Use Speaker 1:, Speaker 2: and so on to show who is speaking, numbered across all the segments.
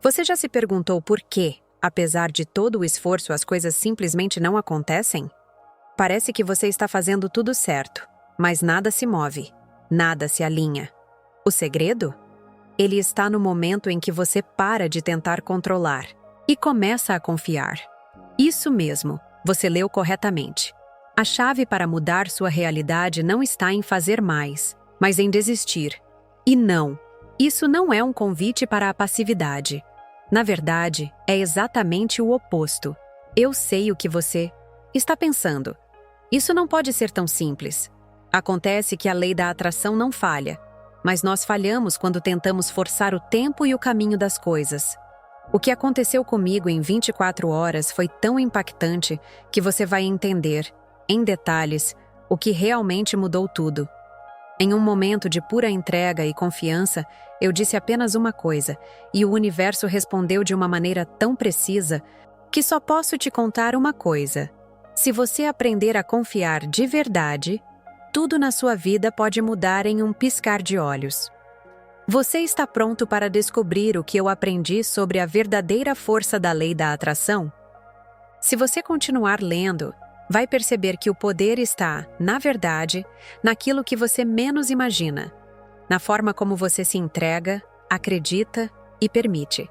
Speaker 1: Você já se perguntou por quê, apesar de todo o esforço, as coisas simplesmente não acontecem? Parece que você está fazendo tudo certo, mas nada se move, nada se alinha. O segredo? Ele está no momento em que você para de tentar controlar e começa a confiar. Isso mesmo, você leu corretamente. A chave para mudar sua realidade não está em fazer mais, mas em desistir. E não, isso não é um convite para a passividade. Na verdade, é exatamente o oposto. Eu sei o que você está pensando. Isso não pode ser tão simples. Acontece que a lei da atração não falha, mas nós falhamos quando tentamos forçar o tempo e o caminho das coisas. O que aconteceu comigo em 24 horas foi tão impactante que você vai entender, em detalhes, o que realmente mudou tudo. Em um momento de pura entrega e confiança, eu disse apenas uma coisa, e o universo respondeu de uma maneira tão precisa que só posso te contar uma coisa. Se você aprender a confiar de verdade, tudo na sua vida pode mudar em um piscar de olhos. Você está pronto para descobrir o que eu aprendi sobre a verdadeira força da lei da atração? Se você continuar lendo, vai perceber que o poder está, na verdade, naquilo que você menos imagina, na forma como você se entrega, acredita e permite.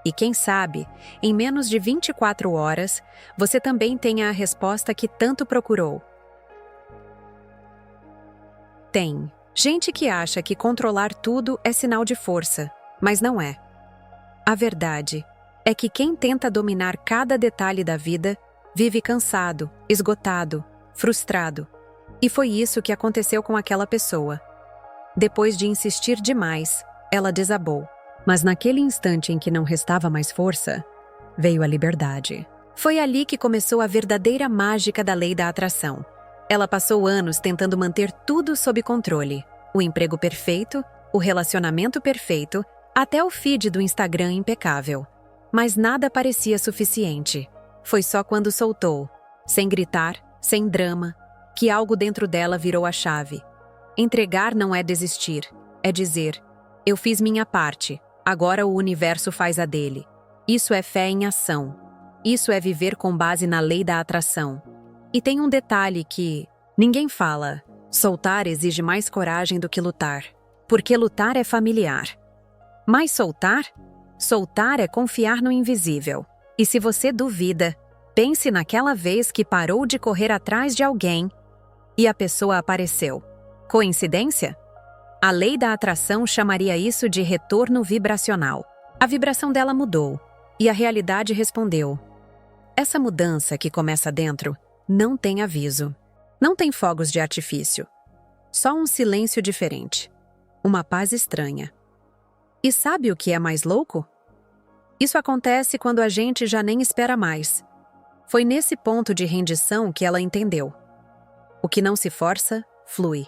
Speaker 1: E quem sabe, em menos de 24 horas, você também tenha a resposta que tanto procurou. Tem gente que acha que controlar tudo é sinal de força, mas não é. A verdade é que quem tenta dominar cada detalhe da vida vive cansado, esgotado, frustrado. E foi isso que aconteceu com aquela pessoa. Depois de insistir demais, ela desabou. Mas naquele instante em que não restava mais força, veio a liberdade. Foi ali que começou a verdadeira mágica da lei da atração. Ela passou anos tentando manter tudo sob controle. O emprego perfeito, o relacionamento perfeito, até o feed do Instagram impecável. Mas nada parecia suficiente. Foi só quando soltou, sem gritar, sem drama, que algo dentro dela virou a chave. Entregar não é desistir, é dizer: eu fiz minha parte, agora o universo faz a dele. Isso é fé em ação. Isso é viver com base na lei da atração. E tem um detalhe que ninguém fala: soltar exige mais coragem do que lutar, porque lutar é familiar. Mas soltar? Soltar é confiar no invisível. E se você duvida, pense naquela vez que parou de correr atrás de alguém e a pessoa apareceu. Coincidência? A lei da atração chamaria isso de retorno vibracional. A vibração dela mudou e a realidade respondeu. Essa mudança que começa dentro não tem aviso. Não tem fogos de artifício. Só um silêncio diferente. Uma paz estranha. E sabe o que é mais louco? Isso acontece quando a gente já nem espera mais. Foi nesse ponto de rendição que ela entendeu. O que não se força, flui.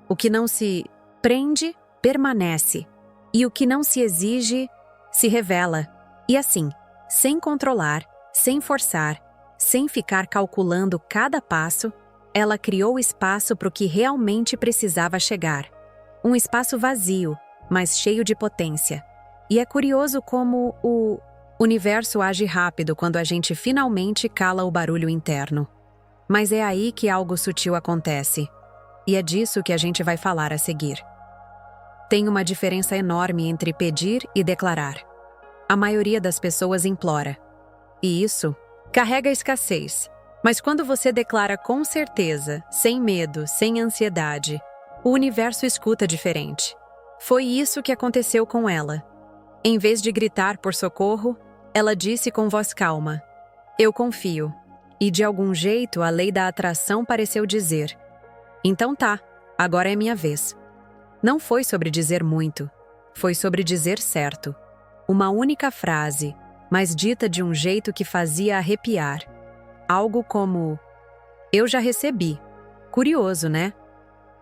Speaker 1: O que não se prende, permanece. E o que não se exige, se revela. E assim, sem controlar, sem forçar, sem ficar calculando cada passo, ela criou espaço para o que realmente precisava chegar. Um espaço vazio, mas cheio de potência. E é curioso como o universo age rápido quando a gente finalmente cala o barulho interno. Mas é aí que algo sutil acontece. E é disso que a gente vai falar a seguir. Tem uma diferença enorme entre pedir e declarar. A maioria das pessoas implora. E isso carrega escassez. Mas quando você declara com certeza, sem medo, sem ansiedade, o universo escuta diferente. Foi isso que aconteceu com ela. Em vez de gritar por socorro, ela disse com voz calma: eu confio. E de algum jeito a lei da atração pareceu dizer: então tá, agora é minha vez. Não foi sobre dizer muito, foi sobre dizer certo. Uma única frase, mas dita de um jeito que fazia arrepiar. Algo como: eu já recebi. Curioso, né?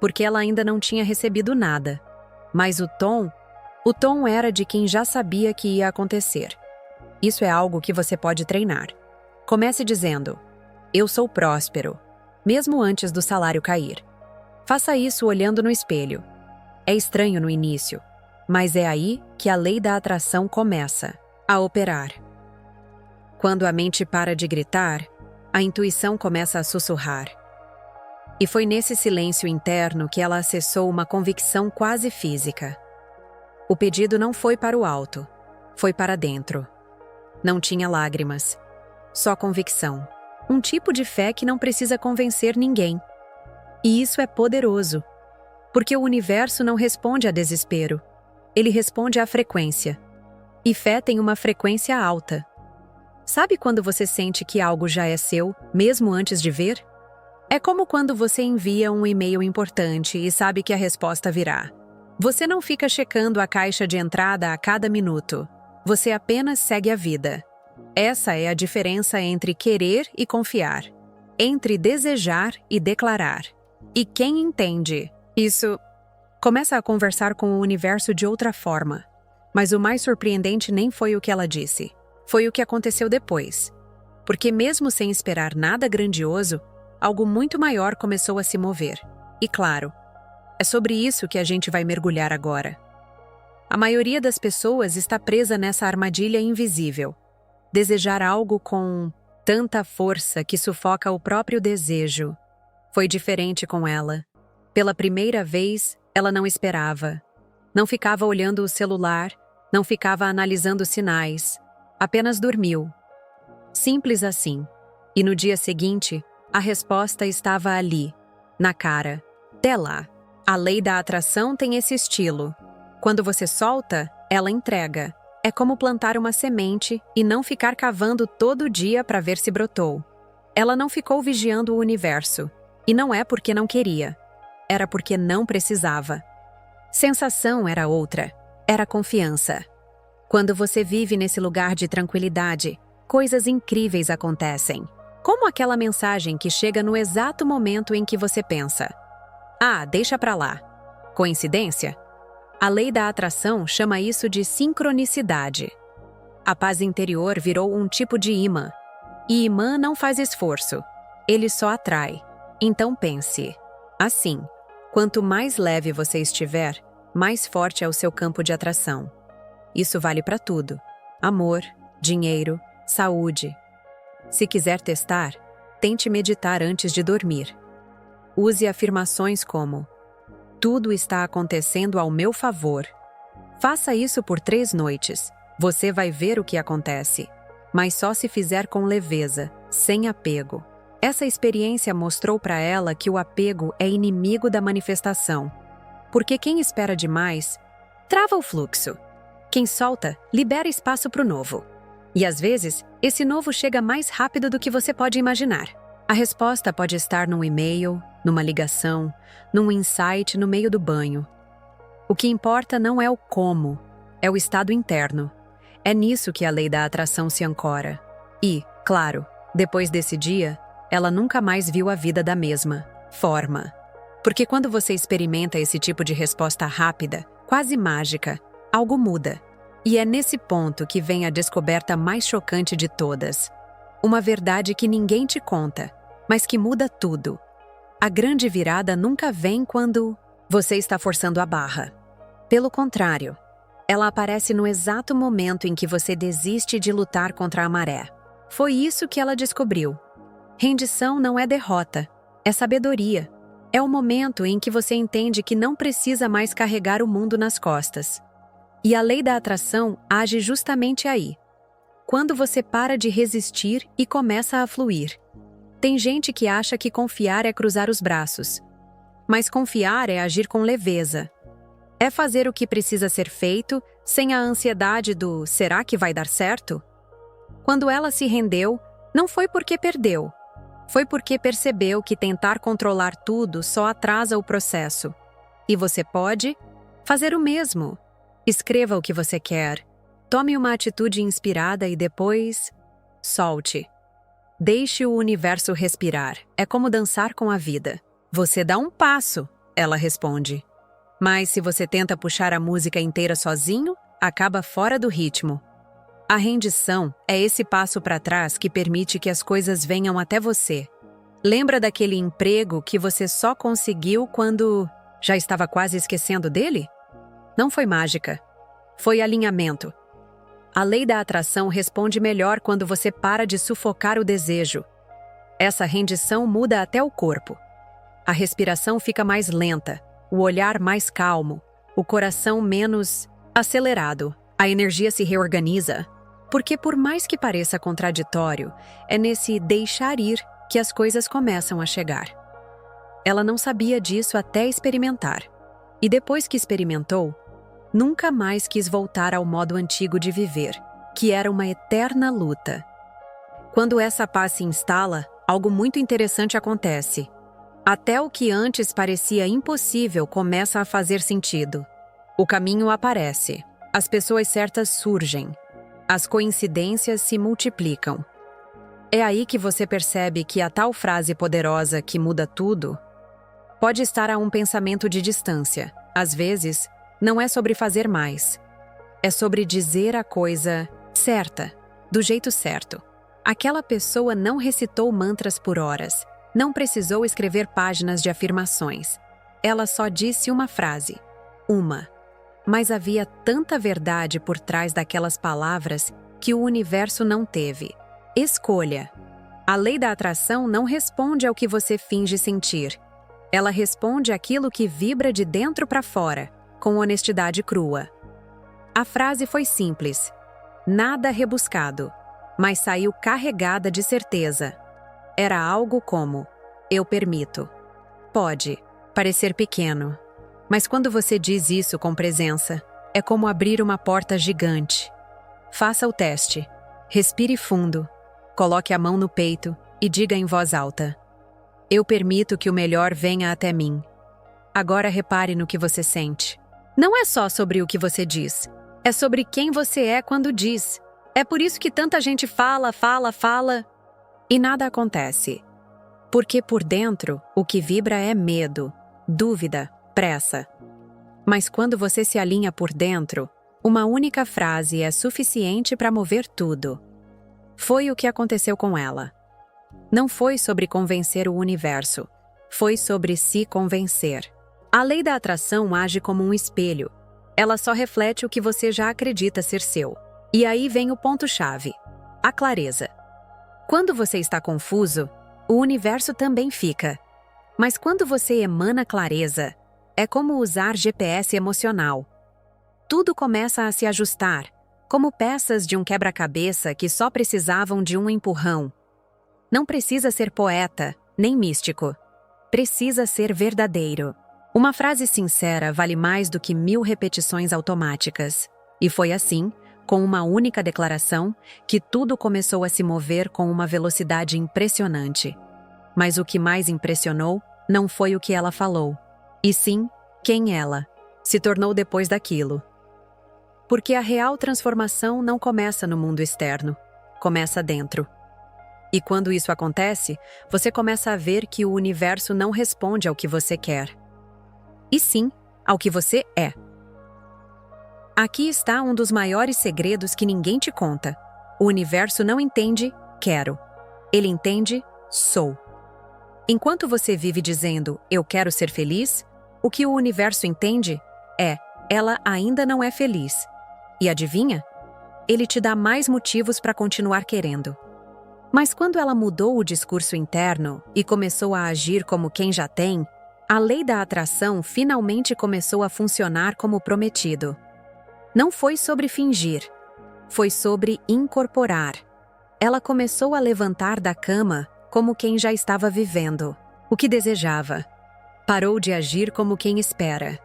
Speaker 1: Porque ela ainda não tinha recebido nada. Mas o tom era de quem já sabia que ia acontecer. Isso é algo que você pode treinar. Comece dizendo: eu sou próspero, mesmo antes do salário cair. Faça isso olhando no espelho. É estranho no início, mas é aí que a lei da atração começa. a operar. Quando a mente para de gritar, a intuição começa a sussurrar. E foi nesse silêncio interno que ela acessou uma convicção quase física. O pedido não foi para o alto, foi para dentro. Não tinha lágrimas, só convicção. Um tipo de fé que não precisa convencer ninguém. E isso é poderoso, porque o universo não responde a desespero, ele responde à frequência. E fé tem uma frequência alta. Sabe quando você sente que algo já é seu, mesmo antes de ver? É como quando você envia um e-mail importante e sabe que a resposta virá. Você não fica checando a caixa de entrada a cada minuto. Você apenas segue a vida. Essa é a diferença entre querer e confiar, entre desejar e declarar. E quem entende isso começa a conversar com o universo de outra forma. Mas o mais surpreendente nem foi o que ela disse, foi o que aconteceu depois. Porque mesmo sem esperar nada grandioso, algo muito maior começou a se mover. E claro, é sobre isso que a gente vai mergulhar agora. A maioria das pessoas está presa nessa armadilha invisível. Desejar algo com tanta força que sufoca o próprio desejo. Foi diferente com ela. Pela primeira vez, ela não esperava. Não ficava olhando o celular, não ficava analisando sinais. Apenas dormiu. Simples assim. E no dia seguinte, a resposta estava ali, na cara. Até lá. A lei da atração tem esse estilo. Quando você solta, ela entrega. É como plantar uma semente e não ficar cavando todo dia para ver se brotou. Ela não ficou vigiando o universo. E não é porque não queria. Era porque não precisava. Sensação era outra. Era confiança. Quando você vive nesse lugar de tranquilidade, coisas incríveis acontecem. Como aquela mensagem que chega no exato momento em que você pensa: "Ah, deixa pra lá." Coincidência? A lei da atração chama isso de sincronicidade. A paz interior virou um tipo de imã. E imã não faz esforço. Ele só atrai. Então pense. Assim, quanto mais leve você estiver, mais forte é o seu campo de atração. Isso vale para tudo: amor, dinheiro, saúde. Se quiser testar, tente meditar antes de dormir. Use afirmações como: "Tudo está acontecendo ao meu favor." Faça isso por 3 noites. Você vai ver o que acontece. Mas só se fizer com leveza, sem apego. Essa experiência mostrou para ela que o apego é inimigo da manifestação. Porque quem espera demais, trava o fluxo. Quem solta, libera espaço para o novo. E às vezes, esse novo chega mais rápido do que você pode imaginar. A resposta pode estar num e-mail, numa ligação, num insight no meio do banho. O que importa não é o como, é o estado interno. É nisso que a lei da atração se ancora. E, claro, depois desse dia, ela nunca mais viu a vida da mesma forma. Porque quando você experimenta esse tipo de resposta rápida, quase mágica, algo muda. E é nesse ponto que vem a descoberta mais chocante de todas. Uma verdade que ninguém te conta, mas que muda tudo. A grande virada nunca vem quando você está forçando a barra. Pelo contrário, ela aparece no exato momento em que você desiste de lutar contra a maré. Foi isso que ela descobriu. Rendição não é derrota, é sabedoria. É o momento em que você entende que não precisa mais carregar o mundo nas costas. E a lei da atração age justamente aí. Quando você para de resistir e começa a fluir. Tem gente que acha que confiar é cruzar os braços. Mas confiar é agir com leveza. É fazer o que precisa ser feito sem a ansiedade do "será que vai dar certo?" Quando ela se rendeu, não foi porque perdeu. Foi porque percebeu que tentar controlar tudo só atrasa o processo. E você pode fazer o mesmo. Escreva o que você quer. Tome uma atitude inspirada e depois solte. Deixe o universo respirar. É como dançar com a vida. Você dá um passo, ela responde. Mas se você tenta puxar a música inteira sozinho, acaba fora do ritmo. A rendição é esse passo para trás que permite que as coisas venham até você. Lembra daquele emprego que você só conseguiu quando já estava quase esquecendo dele? Não foi mágica. Foi alinhamento. A lei da atração responde melhor quando você para de sufocar o desejo. Essa rendição muda até o corpo. A respiração fica mais lenta, o olhar mais calmo, o coração menos acelerado, a energia se reorganiza. Porque, por mais que pareça contraditório, é nesse deixar ir que as coisas começam a chegar. Ela não sabia disso até experimentar. E depois que experimentou, nunca mais quis voltar ao modo antigo de viver, que era uma eterna luta. Quando essa paz se instala, algo muito interessante acontece. Até o que antes parecia impossível começa a fazer sentido. O caminho aparece, as pessoas certas surgem, as coincidências se multiplicam. É aí que você percebe que a tal frase poderosa que muda tudo pode estar a um pensamento de distância. Às vezes, não é sobre fazer mais. É sobre dizer a coisa certa, do jeito certo. Aquela pessoa não recitou mantras por horas, não precisou escrever páginas de afirmações. Ela só disse uma frase. Uma. Mas havia tanta verdade por trás daquelas palavras que o universo não teve. Escolha. A lei da atração não responde ao que você finge sentir. Ela responde àquilo que vibra de dentro para fora, com honestidade crua. A frase foi simples, nada rebuscado, mas saiu carregada de certeza. Era algo como: eu permito. Pode parecer pequeno, mas quando você diz isso com presença, é como abrir uma porta gigante. Faça o teste. Respire fundo, coloque a mão no peito e diga em voz alta: eu permito que o melhor venha até mim. Agora repare no que você sente. Não é só sobre o que você diz, é sobre quem você é quando diz. É por isso que tanta gente fala e nada acontece. Porque por dentro, o que vibra é medo, dúvida, pressa. Mas quando você se alinha por dentro, uma única frase é suficiente para mover tudo. Foi o que aconteceu com ela. Não foi sobre convencer o universo, foi sobre se convencer. A lei da atração age como um espelho. Ela só reflete o que você já acredita ser seu. E aí vem o ponto-chave: a clareza. Quando você está confuso, o universo também fica. Mas quando você emana clareza, é como usar GPS emocional. Tudo começa a se ajustar, como peças de um quebra-cabeça que só precisavam de um empurrão. Não precisa ser poeta, nem místico. Precisa ser verdadeiro. Uma frase sincera vale mais do que 1000 repetições automáticas. E foi assim, com uma única declaração, que tudo começou a se mover com uma velocidade impressionante. Mas o que mais impressionou não foi o que ela falou, e sim quem ela se tornou depois daquilo. Porque a real transformação não começa no mundo externo, começa dentro. E quando isso acontece, você começa a ver que o universo não responde ao que você quer, e sim ao que você é. Aqui está um dos maiores segredos que ninguém te conta. O universo não entende quero. Ele entende sou. Enquanto você vive dizendo eu quero ser feliz, o que o universo entende é ela ainda não é feliz. E adivinha? Ele te dá mais motivos para continuar querendo. Mas quando ela mudou o discurso interno e começou a agir como quem já tem, a lei da atração finalmente começou a funcionar como prometido. Não foi sobre fingir, foi sobre incorporar. Ela começou a levantar da cama como quem já estava vivendo o que desejava. Parou de agir como quem espera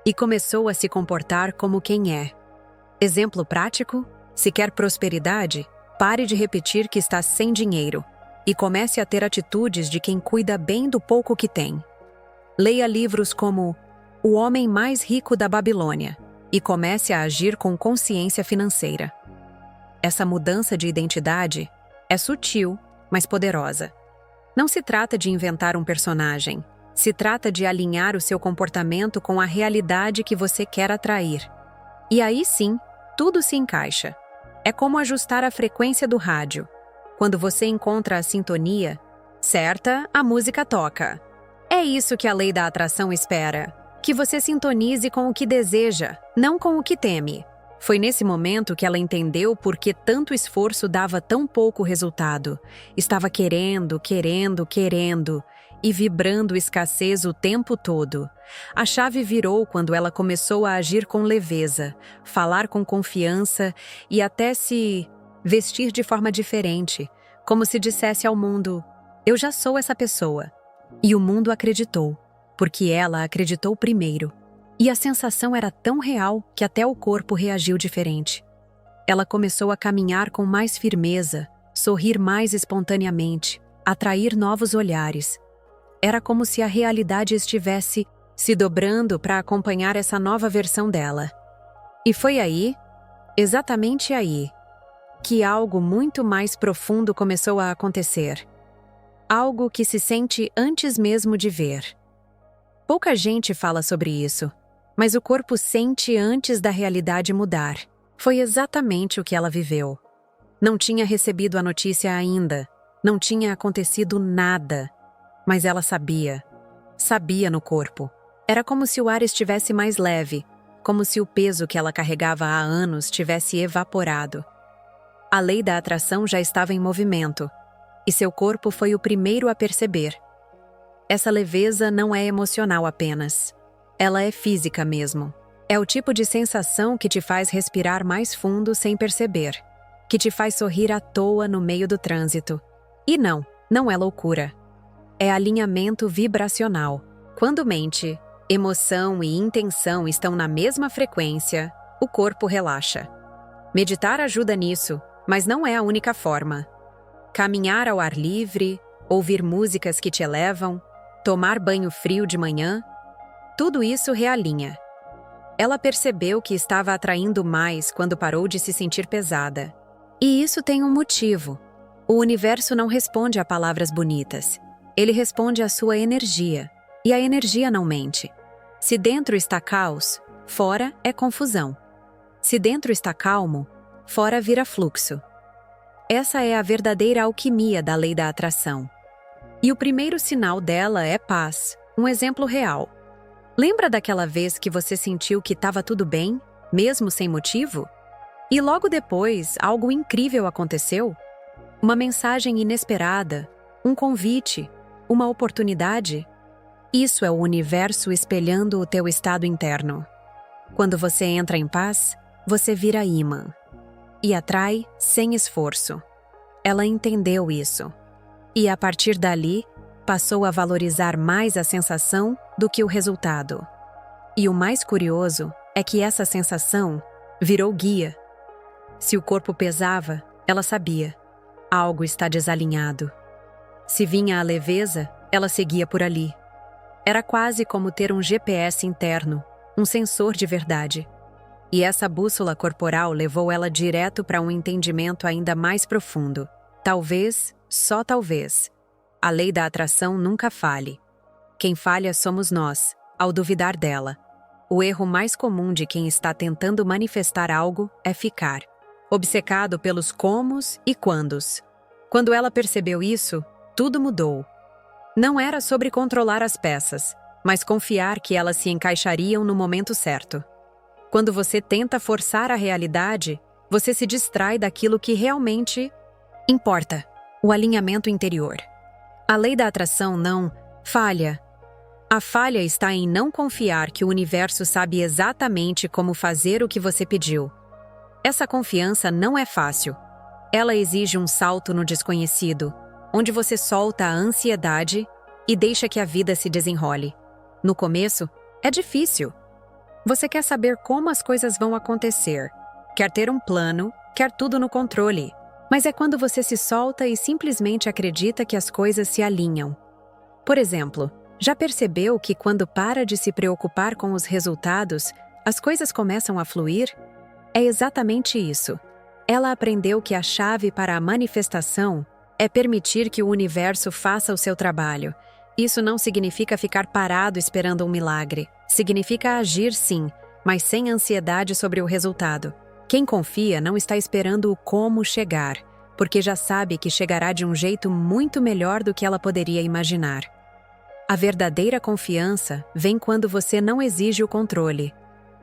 Speaker 1: e começou a se comportar como quem é. Exemplo prático: se quer prosperidade, pare de repetir que está sem dinheiro e comece a ter atitudes de quem cuida bem do pouco que tem. Leia livros como O Homem Mais Rico da Babilônia e comece a agir com consciência financeira. Essa mudança de identidade é sutil, mas poderosa. Não se trata de inventar um personagem, se trata de alinhar o seu comportamento com a realidade que você quer atrair. E aí sim, tudo se encaixa. É como ajustar a frequência do rádio. Quando você encontra a sintonia certa, a música toca. É isso que a lei da atração espera. Que você sintonize com o que deseja, não com o que teme. Foi nesse momento que ela entendeu por que tanto esforço dava tão pouco resultado. Estava querendo, querendo, querendo e vibrando escassez o tempo todo. A chave virou quando ela começou a agir com leveza, falar com confiança e até se vestir de forma diferente, como se dissesse ao mundo: eu já sou essa pessoa. E o mundo acreditou, porque ela acreditou primeiro. E a sensação era tão real que até o corpo reagiu diferente. Ela começou a caminhar com mais firmeza, sorrir mais espontaneamente, atrair novos olhares. Era como se a realidade estivesse se dobrando para acompanhar essa nova versão dela. E foi aí, exatamente aí, que algo muito mais profundo começou a acontecer. Algo que se sente antes mesmo de ver. Pouca gente fala sobre isso, mas o corpo sente antes da realidade mudar. Foi exatamente o que ela viveu. Não tinha recebido a notícia ainda, não tinha acontecido nada, mas ela sabia. Sabia no corpo. Era como se o ar estivesse mais leve, como se o peso que ela carregava há anos tivesse evaporado. A lei da atração já estava em movimento, e seu corpo foi o primeiro a perceber. Essa leveza não é emocional apenas. Ela é física mesmo. É o tipo de sensação que te faz respirar mais fundo sem perceber, que te faz sorrir à toa no meio do trânsito. E não é loucura. É alinhamento vibracional. Quando mente, emoção e intenção estão na mesma frequência, o corpo relaxa. Meditar ajuda nisso, mas não é a única forma. Caminhar ao ar livre, ouvir músicas que te elevam, tomar banho frio de manhã, tudo isso realinha. Ela percebeu que estava atraindo mais quando parou de se sentir pesada. E isso tem um motivo. O universo não responde a palavras bonitas. Ele responde à sua energia. E a energia não mente. Se dentro está caos, fora é confusão. Se dentro está calmo, fora vira fluxo. Essa é a verdadeira alquimia da lei da atração. E o primeiro sinal dela é paz, um exemplo real. Lembra daquela vez que você sentiu que estava tudo bem, mesmo sem motivo? E logo depois, algo incrível aconteceu? Uma mensagem inesperada, um convite, uma oportunidade? Isso é o universo espelhando o teu estado interno. Quando você entra em paz, você vira ímã. E atrai sem esforço. Ela entendeu isso. E a partir dali, passou a valorizar mais a sensação do que o resultado. E o mais curioso é que essa sensação virou guia. Se o corpo pesava, ela sabia. Algo está desalinhado. Se vinha a leveza, ela seguia por ali. Era quase como ter um GPS interno, um sensor de verdade. E essa bússola corporal levou ela direto para um entendimento ainda mais profundo. Talvez, só talvez, a lei da atração nunca falhe. Quem falha somos nós, ao duvidar dela. O erro mais comum de quem está tentando manifestar algo é ficar, obcecado pelos comos e quandos. Quando ela percebeu isso, tudo mudou. Não era sobre controlar as peças, mas confiar que elas se encaixariam no momento certo. Quando você tenta forçar a realidade, você se distrai daquilo que realmente importa, o alinhamento interior. A lei da atração não falha. A falha está em não confiar que o universo sabe exatamente como fazer o que você pediu. Essa confiança não é fácil. Ela exige um salto no desconhecido, onde você solta a ansiedade e deixa que a vida se desenrole. No começo, é difícil. Você quer saber como as coisas vão acontecer, quer ter um plano, quer tudo no controle. Mas é quando você se solta e simplesmente acredita que as coisas se alinham. Por exemplo, já percebeu que quando para de se preocupar com os resultados, as coisas começam a fluir? É exatamente isso. Ela aprendeu que a chave para a manifestação é permitir que o universo faça o seu trabalho. Isso não significa ficar parado esperando um milagre. Significa agir sim, mas sem ansiedade sobre o resultado. Quem confia não está esperando o como chegar, porque já sabe que chegará de um jeito muito melhor do que ela poderia imaginar. A verdadeira confiança vem quando você não exige o controle.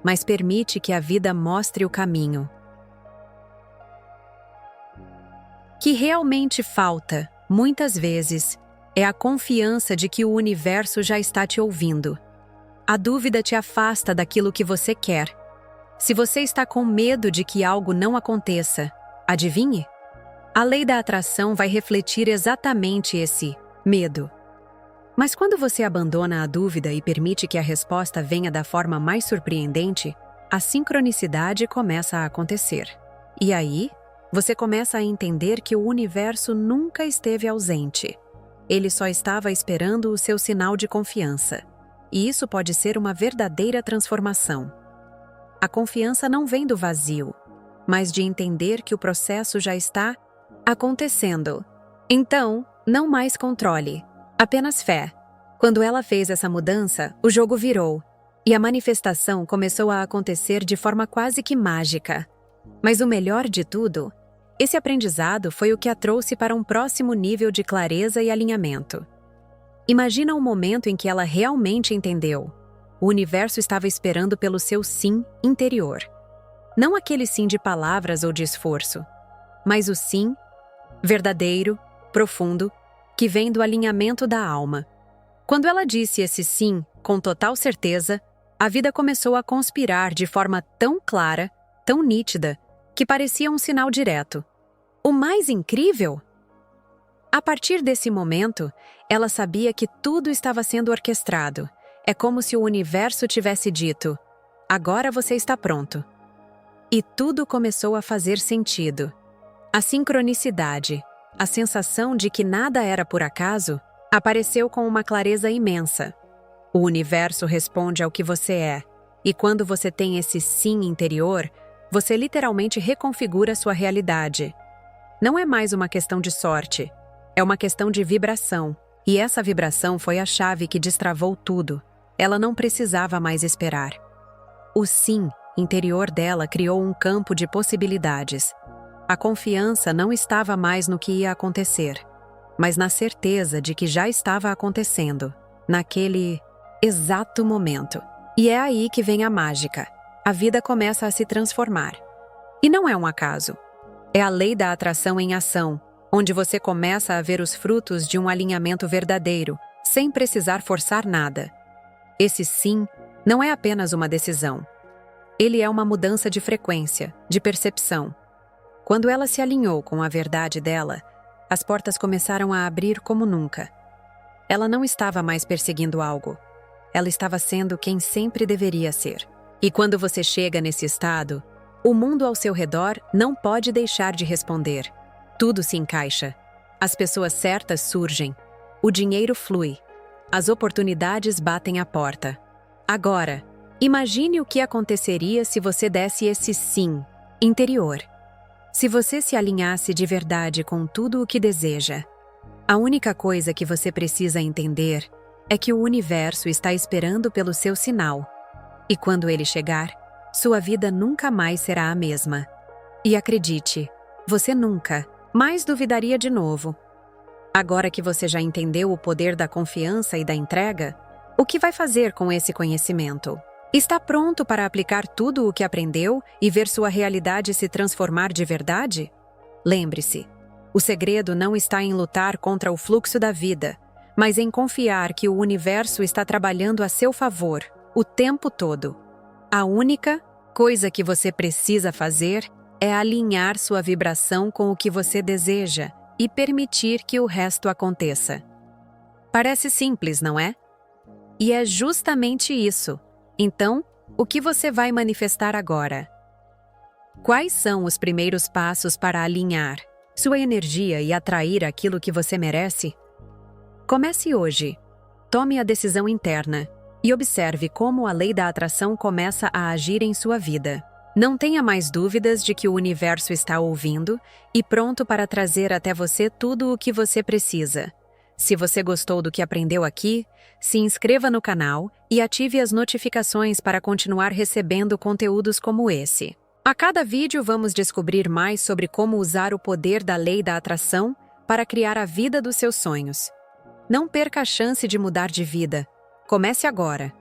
Speaker 1: mas permite que a vida mostre o caminho. Que realmente falta, muitas vezes, é a confiança de que o universo já está te ouvindo. A dúvida te afasta daquilo que você quer. Se você está com medo de que algo não aconteça, adivinhe? A lei da atração vai refletir exatamente esse medo. Mas quando você abandona a dúvida e permite que a resposta venha da forma mais surpreendente, a sincronicidade começa a acontecer. E aí, você começa a entender que o universo nunca esteve ausente. Ele só estava esperando o seu sinal de confiança. E isso pode ser uma verdadeira transformação. A confiança não vem do vazio, mas de entender que o processo já está acontecendo. Então, não mais controle, apenas fé. Quando ela fez essa mudança, o jogo virou, e a manifestação começou a acontecer de forma quase que mágica. Mas o melhor de tudo, esse aprendizado foi o que a trouxe para um próximo nível de clareza e alinhamento. Imagina o momento em que ela realmente entendeu. O universo estava esperando pelo seu sim interior. Não aquele sim de palavras ou de esforço, mas o sim verdadeiro, profundo, que vem do alinhamento da alma. Quando ela disse esse sim com total certeza, a vida começou a conspirar de forma tão clara, tão nítida, que parecia um sinal direto. O mais incrível? A partir desse momento, ela sabia que tudo estava sendo orquestrado. É como se o universo tivesse dito: agora você está pronto. E tudo começou a fazer sentido. A sincronicidade, a sensação de que nada era por acaso, apareceu com uma clareza imensa. O universo responde ao que você é, e quando você tem esse sim interior, você literalmente reconfigura sua realidade. Não é mais uma questão de sorte, é uma questão de vibração. E essa vibração foi a chave que destravou tudo. Ela não precisava mais esperar. O sim interior dela criou um campo de possibilidades. A confiança não estava mais no que ia acontecer, mas na certeza de que já estava acontecendo, naquele exato momento. E é aí que vem a mágica. A vida começa a se transformar. E não é um acaso. É a lei da atração em ação, onde você começa a ver os frutos de um alinhamento verdadeiro, sem precisar forçar nada. Esse sim não é apenas uma decisão. Ele é uma mudança de frequência, de percepção. Quando ela se alinhou com a verdade dela, as portas começaram a abrir como nunca. Ela não estava mais perseguindo algo. Ela estava sendo quem sempre deveria ser. E quando você chega nesse estado, o mundo ao seu redor não pode deixar de responder. Tudo se encaixa. As pessoas certas surgem. O dinheiro flui. As oportunidades batem à porta. Agora, imagine o que aconteceria se você desse esse sim interior. Se você se alinhasse de verdade com tudo o que deseja. A única coisa que você precisa entender é que o universo está esperando pelo seu sinal. E quando ele chegar, sua vida nunca mais será a mesma. E acredite, você nunca mais duvidaria de novo. Agora que você já entendeu o poder da confiança e da entrega, o que vai fazer com esse conhecimento? Está pronto para aplicar tudo o que aprendeu e ver sua realidade se transformar de verdade? Lembre-se, o segredo não está em lutar contra o fluxo da vida, mas em confiar que o universo está trabalhando a seu favor o tempo todo. A única coisa que você precisa fazer é alinhar sua vibração com o que você deseja e permitir que o resto aconteça. Parece simples, não é? E é justamente isso. Então, o que você vai manifestar agora? Quais são os primeiros passos para alinhar sua energia e atrair aquilo que você merece? Comece hoje. Tome a decisão interna e observe como a lei da atração começa a agir em sua vida. Não tenha mais dúvidas de que o universo está ouvindo e pronto para trazer até você tudo o que você precisa. Se você gostou do que aprendeu aqui, se inscreva no canal e ative as notificações para continuar recebendo conteúdos como esse. A cada vídeo vamos descobrir mais sobre como usar o poder da lei da atração para criar a vida dos seus sonhos. Não perca a chance de mudar de vida. Comece agora.